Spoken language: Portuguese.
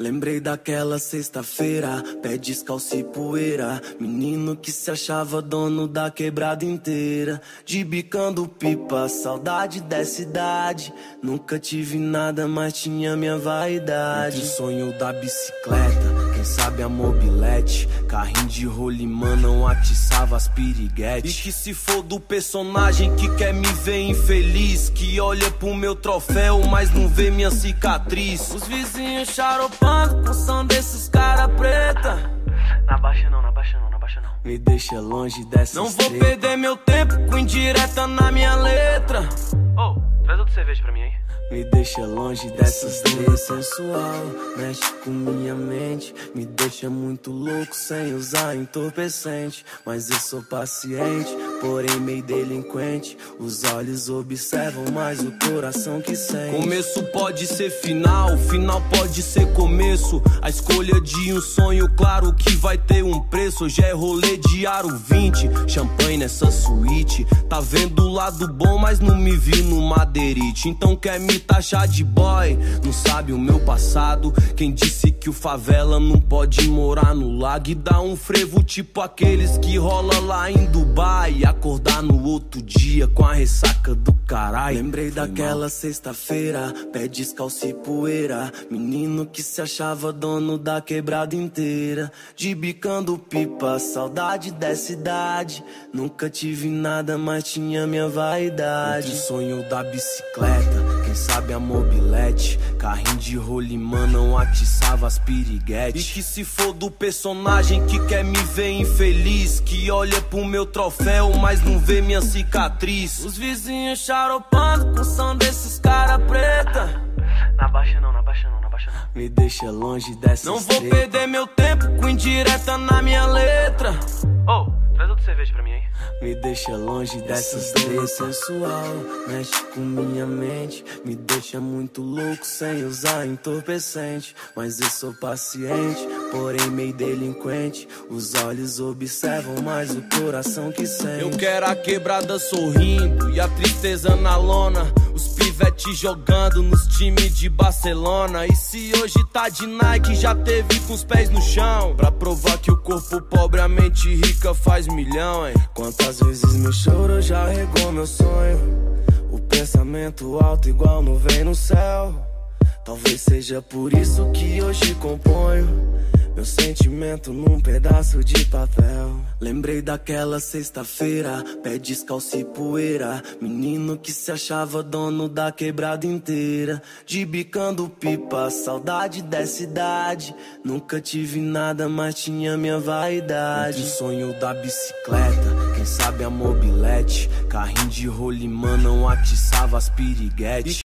Lembrei daquela sexta-feira, pé descalço e poeira. Menino que se achava dono da quebrada inteira. De bicando pipa, saudade dessa idade. Nunca tive nada, mas tinha minha vaidade. Entre o sonho da bicicleta, quem sabe a mobilete. Carrinho de rolimã não atiçava as piriguetes. E que se for do personagem que quer me ver infeliz, que olha pro meu troféu, mas não vê minha cicatriz. Os vizinhos charopando com som desses cara preta. Na baixa não, na baixa não, na baixa não. Me deixa longe dessas Não vou perder meu tempo com indireta na minha letra. Oh, traz outra cerveja pra mim aí. Me deixa longe dessas três sensual, mexe com minha mente. Me deixa muito louco sem usar entorpecente. Mas eu sou paciente, porém meio delinquente. Os olhos observam, mas o coração que sente. Começo pode ser final, final pode ser começo. A escolha de um sonho, claro que vai ter um preço. Hoje é rolê de aro 20, champanhe nessa suíte. Tá vendo o lado bom, mas não me vi no madeirite. Então quer me taxar de boy, não sabe o meu passado. Quem disse que o favela não pode morar no lago e dar um frevo tipo aqueles que rola lá em Dubai e acordar no outro dia com a ressaca do caralho. Lembrei daquela sexta-feira, pé descalço e poeira. Menino que se achava dono da quebrada inteira. De bicando pipa, saudade dessa idade. Nunca tive nada, mas tinha minha vaidade. Entre o sonho da bicicleta, quem sabe a mobilete. Carrinho de rolimã não atiçava as piriguetes. E que se for do personagem que quer me ver infeliz, que olha pro meu troféu, mas não vê minha cicatriz. Os vizinhos charopando com som desses cara preta. Na baixa não, na baixa não, na baixa não. Me deixa longe dessas Não vou perder meu tempo com indireta na minha letra. Oh, traz outra cerveja pra mim aí. Me deixa longe dessas três sensual, mexe com minha mente. Me deixa muito louco sem usar entorpecente. Mas eu sou paciente, porém meio delinquente. Os olhos observam, mas o coração que sente. Eu quero a quebrada sorrindo e a tristeza na lona. Os pivetes jogando nos times de Barcelona. E se hoje tá de Nike, já teve com os pés no chão. Pra provar que o corpo pobre, a mente rica faz milhão, hein? Quantas vezes meu choro já regou meu sonho. O pensamento alto igual nuvem no céu. Talvez seja por isso que hoje componho meu sentimento num pedaço de papel. Lembrei daquela sexta-feira, pé descalço e poeira. Menino que se achava dono da quebrada inteira. De bicando pipa, saudade dessa idade. Nunca tive nada, mas tinha minha vaidade. Entre o sonho da bicicleta, quem sabe a mobilete. Carrinho de rolimã não atiçava as piriguetes.